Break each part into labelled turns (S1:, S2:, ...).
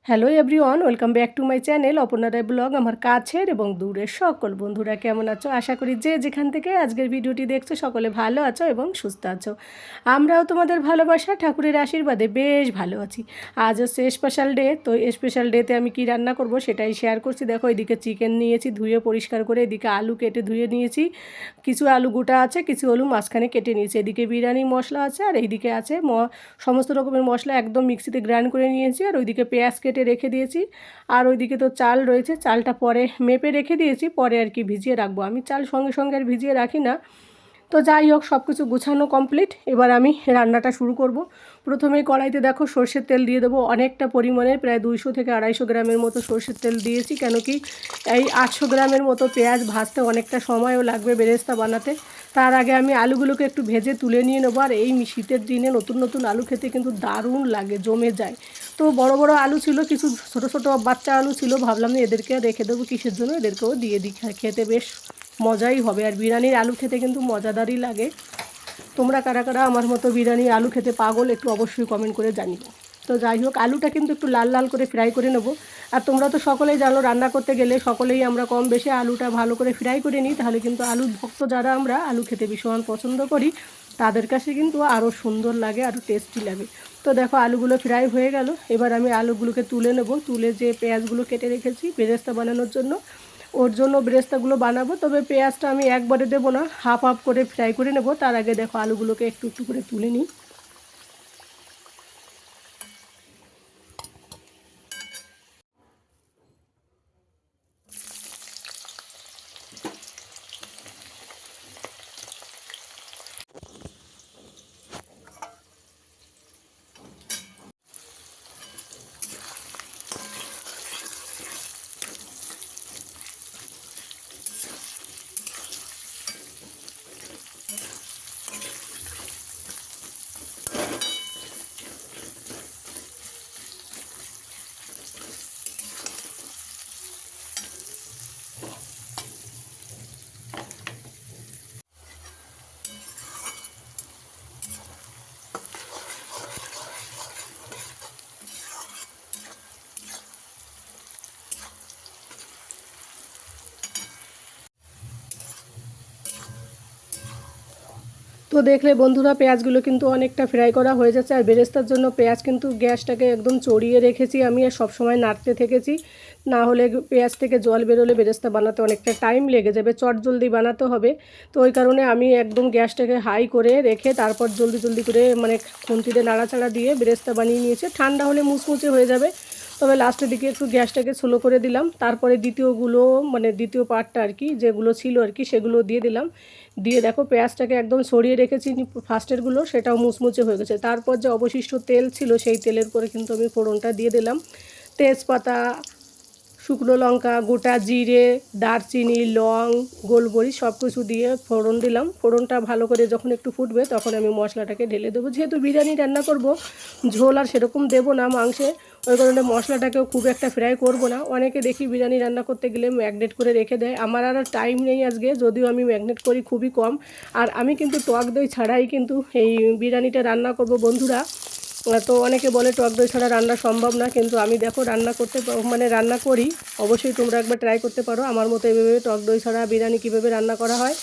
S1: Hello everyone, welcome back to my channel Aparna Roy blog. আমার কাছের এবং দূরের সকল বন্ধুরা কেমন আছো? আশা করি যে যেখান থেকে আজকের ভিডিওটি দেখছো সকলে ভালো আছো এবং সুস্থ আছো। আমরাও তোমাদের ভালোবাসা ঠাকুরের আশীর্বাদে বেশ ভালো আছি। আজ হচ্ছে স্পেশাল ডে, তো স্পেশাল ডেতে আমি কি রান্না করব সেটাই শেয়ার করছি। দেখো, এদিকে চিকেন নিয়েছি ধুয়ে পরিষ্কার করে, এদিকে আলু কেটে ধুয়ে নিয়েছি, কিছু আলু গোটা আছে, কিছু আলু মাঝখানে কেটে নিয়েছি, এদিকে বিরিয়ানি মশলা আছে, আর এইদিকে আছে সমস্ত রকমের মশলা একদম মিক্সিতে গ্রাইন্ড করে নিয়েছি, আর ওইদিকে পেঁয়াজ কেটে রেখে দিয়েছি, আর ওইদিকে তো চাল রয়েছে, চালটা পরে মেপে রেখে দিয়েছি, পরে আর কি ভিজিয়ে রাখবো। আমি চাল সঙ্গে সঙ্গে আর ভিজিয়ে রাখি না। তো যাই হোক, সব কিছু গুছানো কমপ্লিট। এবার আমি রান্নাটা শুরু করব। প্রথমেই কড়াইতে দেখো সর্ষের তেল দিয়ে দেবো অনেকটা পরিমাণে, প্রায় 200 থেকে 250 গ্রামের মতো সর্ষের তেল দিয়েছি। কেন কি এই 800 গ্রামের মতো পেঁয়াজ ভাজতে অনেকটা সময়ও লাগবে বেরেস্তা বানাতে। তার আগে আমি আলুগুলোকে একটু ভেজে তুলে নিয়ে নেবো। আর এই শীতের দিনে নতুন নতুন আলু খেতে কিন্তু দারুণ লাগে, জমে যায়। তো বড় বড় আলু ছিল, কিছু ছোট ছোট বাচ্চা আলু ছিল, ভাবলাম এদেরকে রেখে দেবো, কিসের জন্য, এদেরকেও দিয়ে দিই, খেতে বেশ মজাই হবে। আর বিরিয়ানির আলু খেতে কিন্তু মজাদারই লাগে। তোমরা কারা কারা আমার মতো বিরিয়ানির আলু খেতে পাগল একটু অবশ্যই কমেন্ট করে জানিও। তো যাই হোক, আলুটা কিন্তু একটু লাল লাল করে ফ্রাই করে নেবো। আর তোমরা তো সকলেই জানো, রান্না করতে গেলে সকলেই আমরা কম বেশি আলুটা ভালো করে ফ্রাই করে নিই, তাহলে কিন্তু আলুর ভক্ত যারা আমরা, আলু খেতে ভীষণ পছন্দ করি, তাদের কাছে কিন্তু আরও সুন্দর লাগে, আরও টেস্টি লাগে। তো দেখো, আলুগুলো ফ্রাই হয়ে গেল। এবার আমি আলুগুলোকে তুলে নেব, তুলে যে পেঁয়াজগুলো কেটে রেখেছি বেরেস্তা বানানোর জন্য, ওর জন্য বেরেস্তাগুলো বানাবো। তবে পেঁয়াজটা আমি একবারে দেবো না, হাফ হাফ করে ফ্রাই করে নেব। তার আগে দেখো, আলুগুলোকে একটু একটু করে তুলে নিই। তো দেখলে বন্ধুরা, পেঁয়াজগুলো কিন্তু অনেকটা ফ্রাই করা হয়ে যাচ্ছে। আর বেরেস্তার জন্য পেঁয়াজ কিন্তু গ্যাসটাকে একদম চড়িয়ে রেখেছি আমি, আর সবসময় নাড়তে থেকেছি, না হলে পেঁয়াজ থেকে জল বেরোলে বেরেস্তা বানাতে অনেকটা টাইম লেগে যাবে, চট জলদি বানাতে হবে। তো ওই কারণে আমি একদম গ্যাসটাকে হাই করে রেখে তারপর জলদি জলদি করে মানে খুন্তিতে নাড়াচাড়া দিয়ে বেরেস্তা বানিয়ে নিয়েছে। ঠান্ডা হলে মুচমুচে হয়ে যাবে। তবে লাস্টের দিকে একটু গ্যাসটাকে স্লো করে দিলাম, তারপরে দ্বিতীয় পার্টটা আর কি, যেগুলো ছিল আর কি, সেগুলো দিয়ে দিলাম। দিয়ে দেখো, পেঁয়াজটাকে একদম সরিয়ে রেখেছি ফার্স্টেরগুলো, সেটাও মুচমুচে হয়ে গেছে। তারপর যে অবশিষ্ট তেল ছিল, সেই তেলের পরে কিন্তু আমি ফোড়নটা দিয়ে দিলাম। তেজপাতা, শুকনো লঙ্কা, গোটা জিরে, দারচিনি, লং, গোলমরিচ সব কিছু দিয়ে ফোড়ন দিলাম। ফোড়নটা ভালো করে যখন একটু ফুটবে, তখন আমি মশলাটাকে ঢেলে দেবো। যেহেতু বিরিয়ানি রান্না করব, ঝোল আর সেরকম দেবো না মাংসে, ওই কারণে মশলাটাকেও খুব একটা ফ্রাই করব না। অনেকে দেখি বিরিয়ানি রান্না করতে গেলে ম্যাগনেট করে রেখে দেয়, আমার আর টাইম নেই আজকে, যদিও আমি ম্যাগনেট করি খুবই কম। আর আমি কিন্তু টক দই ছাড়াই কিন্তু এই বিরিয়ানিটা রান্না করব বন্ধুরা। তো অনেকে বলে টক দই ছাড়া রান্না সম্ভব না, কিন্তু আমি দেখো রান্না করি। অবশ্যই তোমরা একবার ট্রাই করতে পারো আমার মতো এভাবে টক দই ছাড়া বিরিয়ানি কীভাবে রান্না করা হয়।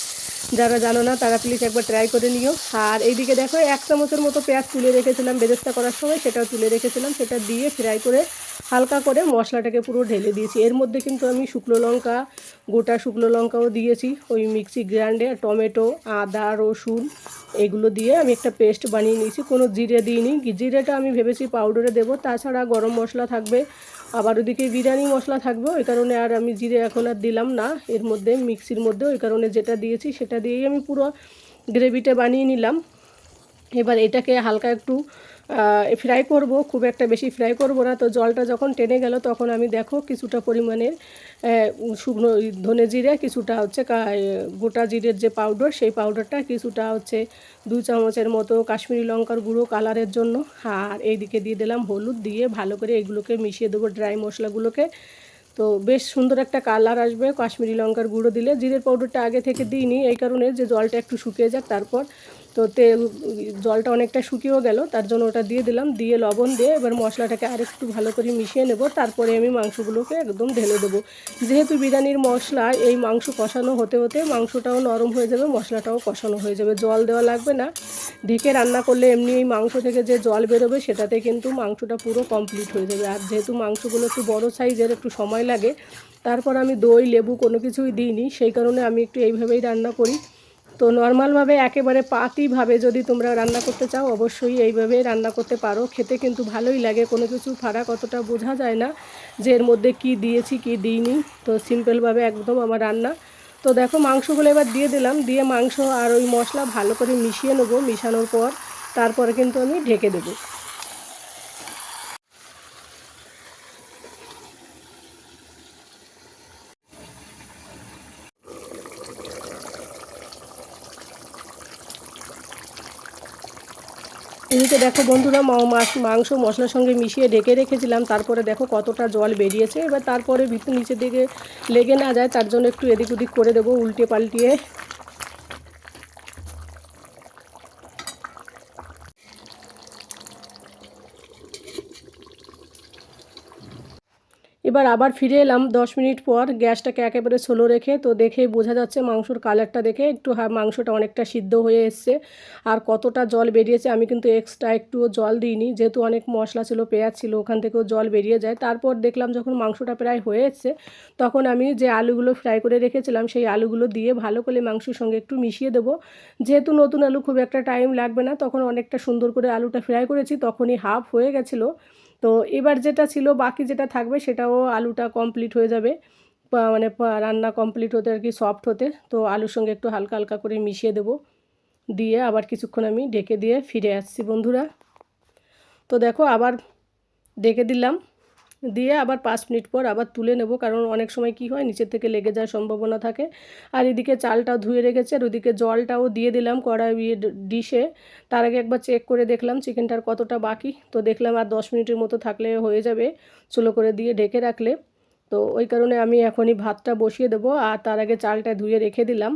S1: যারা জানো না তারা প্লিজ একবার ট্রাই করে নিও। আর এইদিকে দেখো, 1 চামচের মতো পেঁয়াজ তুলে রেখেছিলাম বেরেস্তা করার সময়, সেটাও তুলে রেখেছিলাম, সেটা দিয়ে ফ্রাই করে হালকা করে মশলাটাকে পুরো ঢেলে দিয়েছি। এর মধ্যে কিন্তু আমি গোটা শুকনো লঙ্কাও দিয়েছি, ওই মিক্সি গ্রাইন্ডে, টমেটো, আদা, রসুন এগুলো দিয়ে আমি একটা পেস্ট বানিয়ে নিয়েছি। কোনো জিরে দিইনি, জিরেটা আমি ভেবেছি পাউডারে দেবো, তাছাড়া গরম মশলা থাকবে, আবার ওদিকে বিরিয়ানি মশলা থাকবে, ওই কারণে আর আমি জিরে এখন আর দিলাম না এর মধ্যে, মিক্সির মধ্যে। ওই কারণে যেটা দিয়েছি সেটা দিয়েই আমি পুরো গ্রেভিটা বানিয়ে নিলাম। এবার এটাকে হালকা একটু ফ্রাই করব, খুব একটা বেশি ফ্রাই করব না। তো জলটা যখন টেনে গেল, তখন আমি দেখো কিছুটা পরিমাণের শুকনো ধনে জিরে, কিছুটা হচ্ছে গোটা জিরের যে পাউডার, সেই পাউডারটা, কিছুটা হচ্ছে 2 চামচের মতো কাশ্মীরি লঙ্কার গুঁড়ো কালারের জন্য, আর এইদিকে দিয়ে দিলাম হলুদ, দিয়ে ভালো করে এগুলোকে মিশিয়ে দেবো, ড্রাই মশলাগুলোকে। তো বেশ সুন্দর একটা কালার আসবে কাশ্মীরি লঙ্কার গুঁড়ো দিলে। জিরের পাউডারটা আগে থেকে দিইনি, এই কারণে যে জলটা একটু শুকিয়ে যাক, তারপর তো জলটা অনেকটা শুকিয়েও গেল, তার জন্য ওটা দিয়ে দিলাম, দিয়ে লবণ দিয়ে এবার মশলাটাকে আরেকটু ভালো করে মিশিয়ে নেব। তারপরে আমি মাংসগুলোকে একদম ঢেলে দেবো। যেহেতু বিরিয়ানির মশলা, এই মাংস কষানো হতে হতে মাংসটাও নরম হয়ে যাবে, মশলাটাও কষানো হয়ে যাবে, জল দেওয়া লাগবে না। ঢেকে রান্না করলে এমনি এই মাংস থেকে যে জল বেরোবে সেটাতে কিন্তু মাংসটা পুরো কমপ্লিট হয়ে যাবে। আর যেহেতু মাংসগুলো একটু বড় সাইজের, একটু সময় লাগে, তারপর আমি দই লেবু কোনো কিছুই দিইনি, সেই কারণে আমি একটু এইভাবেই রান্না করি। তো নর্মালভাবে একেবারে পাতিভাবে যদি তোমরা রান্না করতে চাও, অবশ্যই এইভাবে রান্না করতে পারো, খেতে কিন্তু ভালোই লাগে, কোনো কিছু ফারাক অতটা বোঝা যায় না যে এর মধ্যে কি দিয়েছি কি দিইনি। তো সিম্পলভাবে একদম আমার রান্না। তো দেখো মাংসগুলো এবার দিয়ে দিলাম, দিয়ে মাংস আর ওই মশলা ভালো করে মিশিয়ে নেবো। মিশানোর পর তারপরে কিন্তু আমি ঢেকে দেবো। এদিকে দেখো বন্ধুরা, মাংস মশলার সঙ্গে মিশিয়ে ঢেকে রেখেছিলাম, তারপরে দেখো কতটা জল বেরিয়েছে। এবার তারপরে ভিতর নিচের দিকে লেগে না যায় তার জন্য একটু এদিক ওদিক করে দেবো, উল্টে পাল্টিয়ে। এবার আবার ফিরে এলাম 10 মিনিট পর, গ্যাসটাকে একেবারে স্লো রেখে। তো দেখেই বোঝা যাচ্ছে মাংসর কালারটা দেখে একটু মাংসটা অনেকটা সিদ্ধ হয়ে এসছে। আর কতটা জল বেরিয়েছে, আমি কিন্তু এক্সট্রা একটুও জল দিইনি, যেহেতু অনেক মশলা ছিল, পেঁয়াজ ছিল, ওখান থেকেও জল বেরিয়ে যায়। তারপর দেখলাম যখন মাংসটা প্রায় হয়ে এসছে, তখন আমি যে আলুগুলো ফ্রাই করে রেখেছিলাম সেই আলুগুলো দিয়ে ভালো করে মাংসের সঙ্গে একটু মিশিয়ে দেবো। যেহেতু নতুন আলু, খুব একটা টাইম লাগবে না, তখন অনেকটা সুন্দর করে আলুটা ফ্রাই করেছি, তখনই হাফ হয়ে গেছিলো। তো এবার যেটা ছিল বাকি যেটা থাকবে সেটাও আলুটা কমপ্লিট হয়ে যাবে, মানে রান্না কমপ্লিট হতে আর কি, সফট হতে। তো আলুর সঙ্গে একটু হালকা হালকা করে মিশিয়ে দেবো, দিয়ে আবার কিছুক্ষণ আমি ঢেকে দিয়ে ফিরে আসছি বন্ধুরা। তো দেখো আবার ঢেকে দিলাম, দিয়ে আবার 5 মিনিট পর আবার তুলে নেব, কারণ অনেক সময় কি হয় নিচের থেকে লেগে যাওয়ার সম্ভাবনা থাকে। আর এদিকে চালটাও ধুয়ে রেখেছে, আর ওদিকে জলটাও দিয়ে দিলাম কড়াই ডিশে। তার আগে একবার চেক করে দেখলাম চিকেনটার কতটা বাকি। তো দেখলাম আর 10 মিনিটের মতো থাকলে হয়ে যাবে, স্লো করে দিয়ে ঢেকে রাখলে। তো ওই কারণে আমি এখনই ভাতটা বসিয়ে দেবো, আর তার আগে চালটা ধুয়ে রেখে দিলাম।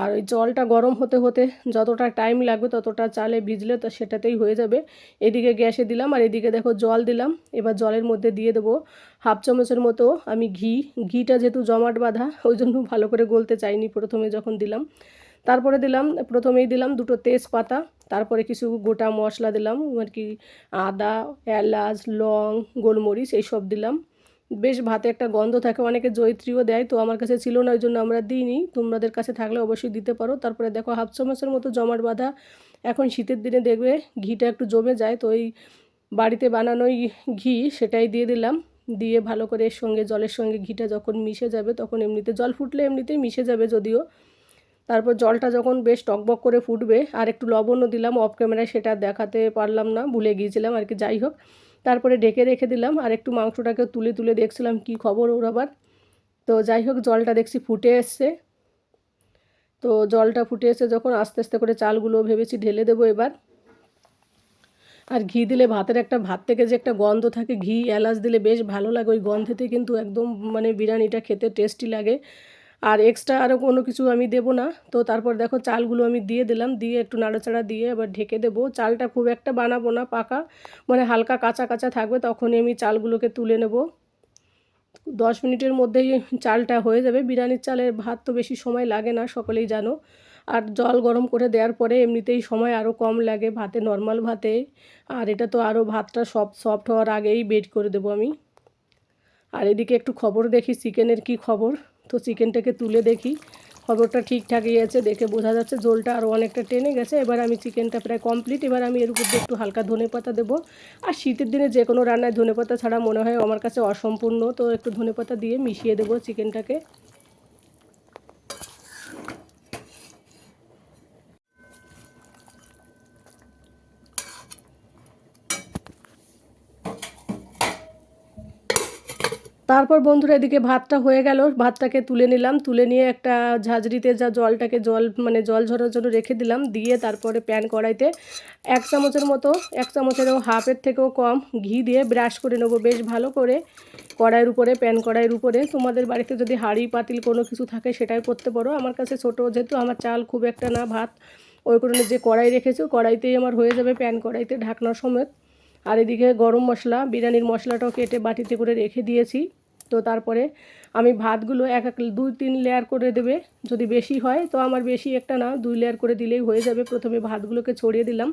S1: আর ওই জলটা গরম হতে হতে যতটা টাইম লাগবে ততটা চালে ভিজলে তো সেটাতেই হয়ে যাবে। এদিকে গ্যাসে দিলাম, আর এদিকে দেখো জল দিলাম। এবার জলের মধ্যে দিয়ে দেবো হাফ চামচের মতো আমি ঘিটা যেহেতু জমাট বাঁধা, ওই জন্য ভালো করে গলতে চাইনি প্রথমে যখন দিলাম। তারপরে প্রথমেই দিলাম দুটো তেজপাতা, তারপরে কিছু গোটা মশলা দিলাম আর কি, আদা, এলাচ, লং, গোলমরিচ এইসব দিলাম। বেশ ভাতে একটা গন্ধ থাকে, অনেকে জয়িত্রীও দেয়, তো আমার কাছে ছিল না ওই জন্য আমরা দিইনি, তোমাদের কাছে থাকলে অবশ্যই দিতে পারো। তারপরে দেখো হাফ চামচের মতো জমাট বাঁধা, এখন শীতের দিনে দেখবে ঘিটা একটু জমে যায়, তো ওই বাড়িতে বানানোই ঘি সেটাই দিয়ে দিলাম। দিয়ে ভালো করে এর সঙ্গে জলের সঙ্গে ঘিটা যখন মিশে যাবে, তখন এমনিতে জল ফুটলে এমনিতেই মিশে যাবে যদিও। তারপর জলটা যখন বেশ টকবক করে ফুটবে, আর একটু লবণও দিলাম, অফ ক্যামেরায় সেটা দেখাতে পারলাম না, ভুলে গিয়েছিলাম আর কি, যাই হোক। তারপরে ঢেকে রেখে দিলাম, আর একটু মাংসটাকে তুলে তুলে দেখছিলাম কি খবর ওর আবার। তো যাই হোক, জলটা দেখছি ফুটে এসছে। তো জলটা ফুটে এসে যখন আস্তে আস্তে করে চালগুলো ভেবেছি ঢেলে দেবো এবার। আর ঘি দিলে ভাত থেকে যে একটা গন্ধ থাকে, ঘি এলাচ দিলে বেশ ভালো লাগে, ওই গন্ধেতে কিন্তু একদম মানে বিরিয়ানিটা খেতে টেস্টি লাগে। আর এক্সট্রা আরও কোনো কিছু আমি দেবো না। তো তারপর দেখো চালগুলো আমি দিয়ে দিলাম, দিয়ে একটু নাড়াচাড়া দিয়ে এবার ঢেকে দেবো। চালটা খুব একটা বানাবো না পাকা, মানে হালকা কাঁচা কাঁচা থাকবে, তখনই আমি চালগুলোকে তুলে নেব। 10 মিনিটের মধ্যেই চালটা হয়ে যাবে। বিরিয়ানির চালের ভাত তো বেশি সময় লাগে না, সকলেই জানো। আর জল গরম করে দেওয়ার পরে এমনিতেই সময় আরও কম লাগে ভাতে, নর্মাল ভাতে। আর এটা তো আরও ভাতটা সফট হওয়ার আগেই বের করে দেবো আমি। আর এদিকে একটু খবর দেখি চিকেনের কি খবর। তো চিকেনটাকে তুলে দেখি, খবরটা ঠিকঠাকই আছে, দেখে বোঝা যাচ্ছে ঝোলটা আরও অনেকটা টেনে গেছে। এবার আমি চিকেনটা প্রায় কমপ্লিট, এবার আমি এর উপর দিয়ে একটু হালকা ধনেপাতা দেবো। আর শীতের দিনে যে কোনো রান্নায় ধনেপাতা ছাড়া মনে হয় আমার কাছে অসম্পূর্ণ, তো একটু ধনেপাতা দিয়ে মিশিয়ে দেবো চিকেনটাকে। তারপর বন্ধুরা এদিকে ভাতটা হয়ে গেল, ভাতটাকে তুলে নিলাম, তুলে নিয়ে একটা ঝাঁঝরিতে যা মানে জল ঝরার জন্য রেখে দিলাম। দিয়ে তারপরে প্যান কড়াইতে 1 চামচের মতো, 1 চামচেরও হাফের থেকেও কম ঘি দিয়ে ব্রাশ করে নেবো বেশ ভালো করে কড়াইয়ের উপরে, প্যান কড়াইয়ের উপরে। তোমাদের বাড়িতে যদি হাঁড়ি পাতিল কোনো কিছু থাকে সেটাই করতে পারো। আমার কাছে ছোটো, যেহেতু আমার চাল খুব একটা না, ভাত ওই কারণে যে কড়াই রেখেছি কড়াইতেই আমার হয়ে যাবে, প্যান কড়াইতে ঢাকনা সমেত। আর এদিকে গরম মশলা, বিরিয়ানির মশলাটাও কেটে বাটিতে করে রেখে দিয়েছি। তো তারপরে আমি ভাতগুলো এক 2-3 লেয়ার করে দেবে, যদি বেশি হয় তো আমার বেশি একটা না 2 লেয়ার করে দিলেই হয়ে যাবে। প্রথমে ভাতগুলোকে ছড়িয়ে দিলাম,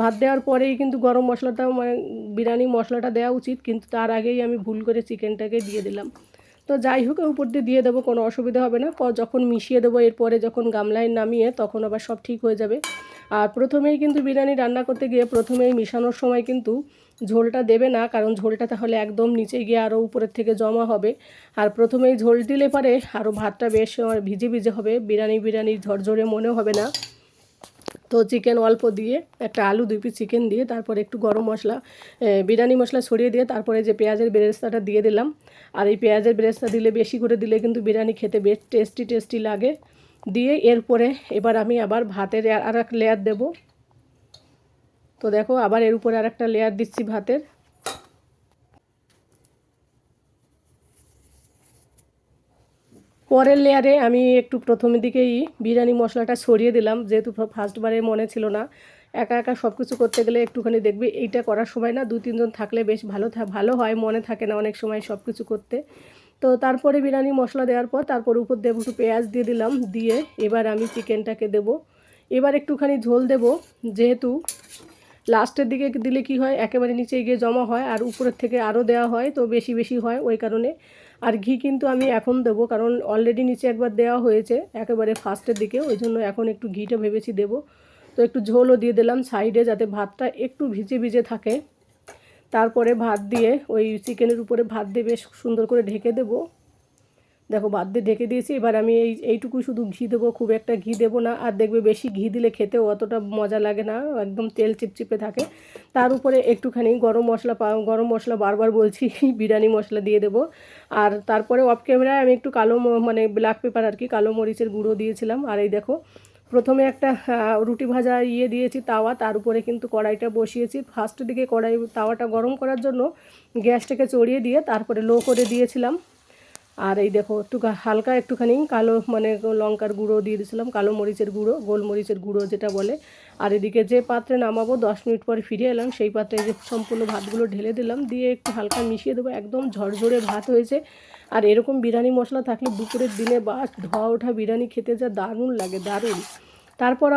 S1: ভাত দেওয়ার পরেই কিন্তু গরম মশলাটা মানে বিরিয়ানি মশলাটা দেওয়া উচিত, কিন্তু তার আগেই আমি ভুল করে চিকেনটাকে দিয়ে দিলাম। তো যাই হোক উপর দিয়ে দেবো, কোনো অসুবিধা হবে না। যখন মিশিয়ে দেবো এরপরে যখন গামলায় নামিয়ে তখন আবার সব ঠিক হয়ে যাবে। আর প্রথমেই কিন্তু বিরিয়ানি রান্না করতে গিয়ে প্রথমেই মিশানোর সময় কিন্তু ঝোলটা দেবে না, কারণ ঝোলটা তাহলে একদম নিচে গিয়ে আরও উপরের থেকে জমা হবে। আর প্রথমেই ঝোল দিলে পারে আরও ভাতটা বেশ ভিজে ভিজে হবে, বিরিয়ানি ঝরঝরে মনে হবে না। তো চিকেন অল্প দিয়ে, একটা আলু 2 পিস চিকেন দিয়ে তারপরে একটু গরম মশলা বিরিয়ানি মশলা ছড়িয়ে দিয়ে তারপরে যে পেঁয়াজের বেরেস্তাটা দিয়ে দিলাম। আর এই পেঁয়াজের বেরেস্তা দিলে বেশি করে দিলে কিন্তু বিরিয়ানি খেতে বেশ টেস্টি লাগে। দিয়ে এরপরে এবার আমি আবার ভাতের আর এক লেয়ার দেবো। তো দেখো আবার এর উপরে আর একটা লেয়ার দিচ্ছি ভাতের। পরের লেয়ারে আমি একটু প্রথমের দিকেই বিরিয়ানি মশলাটা ছড়িয়ে দিলাম, যেহেতু ফার্স্টবারে মনে ছিল না। একা একা সব কিছু করতে গেলে একটুখানি দেখবে এইটা করার সময় না 2-3 জন থাকলে বেশ ভালো হয়, মনে থাকে না অনেক সময় সব কিছু করতে। তো তারপরে বিরিয়ানি মশলা দেওয়ার পর তারপর উপর দেবো একটু পেঁয়াজ দিয়ে দিলাম, দিয়ে এবার আমি চিকেনটাকে দেব। এবার একটুখানি ঝোল দেব, যেহেতু লাস্টের দিকে দিলে কি হয় একেবারে নিচে গিয়ে জমা হয় আর উপরের থেকে আরও দেওয়া হয়, তো বেশি হয় ওই কারণে। আর ঘি কিন্তু আমি এখন দেবো, কারণ অলরেডি নিচে একবার দেওয়া হয়েছে একেবারে ফার্স্টের দিকে, ওই জন্য এখন একটু ঘিটা ভেবেছি দেবো। তো একটু ঝোলও দিয়ে দিলাম সাইডে, যাতে ভাতটা একটু ভিজে থাকে। তারপরে ভাত দিয়ে ওই চিকেনের উপরে ভাত দিয়ে বেশ সুন্দর করে ঢেকে দেবো। দেখো ভাত দিয়ে ঢেকে দিয়েছি। এবার আমি এইটুকু শুধু ঘি দেবো, খুব একটা ঘি দেবো না। আর দেখবে বেশি ঘি দিলে খেতেও অতটা মজা লাগে না, একদম তেল চিপচিপে থাকে। তার উপরে একটুখানি গরম মশলা বারবার বলছি বিরিয়ানি মশলা দিয়ে দেবো। আর তারপরে অফ ক্যামেরায় আমি একটু মানে ব্ল্যাক পেপার আর কি, কালো মরিচের গুঁড়ো দিয়েছিলাম। আর এই দেখো প্রথমে একটা রুটি ভাজা দিয়েছি তাওয়া, তার উপরে কিন্তু কড়াইটা বসিয়েছি। ফার্স্টের দিকে তাওয়াটা গরম করার জন্য গ্যাসটাকে চড়িয়ে দিয়ে তারপরে লো করে দিয়েছিলাম। আর এই দেখো হালকা একটুখানি কালো মানে লঙ্কার গুঁড়ো দিয়ে দিয়েছিলাম, কালো মরিচের গুঁড়ো, গোলমরিচের গুঁড়ো যেটা বলে। আর এদিকে যে পাত্রে নামাবো 10 মিনিট পরে ফিরে এলাম, সেই পাত্রে যে সম্পূর্ণ ভাতগুলো ঢেলে দিলাম, দিয়ে একটু হালকা মিশিয়ে দেবো। একদম ঝরঝরে ভাত হয়েছে। আর এরকম বিরিয়ানি মশলা থাকলে দুপুরের দিনে বা ধোয়া ওঠা বিরিয়ানি খেতে যা দারুণ লাগে, দারুণ। তারপর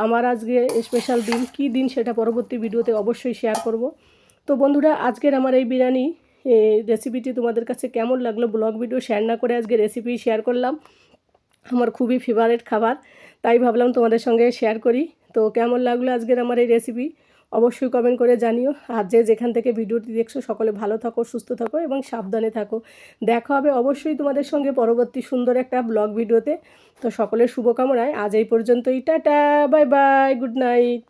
S1: আমার আজকে স্পেশাল দিন, কী দিন সেটা পরবর্তী ভিডিওতে অবশ্যই শেয়ার করব। তো বন্ধুরা আজকের আমার এই বিরিয়ানি রেসিপিটি তোমাদের কাছে কেমন লাগলো, ব্লগ ভিডিও শেয়ার না করে আজকে রেসিপি শেয়ার করলাম। আমার খুবই ফেভারিট খাবার, তাই ভাবলাম তোমাদের সঙ্গে শেয়ার করি। তো কেমন লাগলো আজকের আমার এই রেসিপি অবশ্যই কমেন্ট করে জানিও। আর যে যেখান থেকে ভিডিওটি দেখছো সকলে ভালো থাকো, সুস্থ থাকো এবং সাবধানে থাকো। দেখা হবে অবশ্যই তোমাদের সঙ্গে পরবর্তী সুন্দর একটা ব্লগ ভিডিওতে। তো সকলের শুভকামনায় আজ এই পর্যন্তই, tata, bye bye, good night.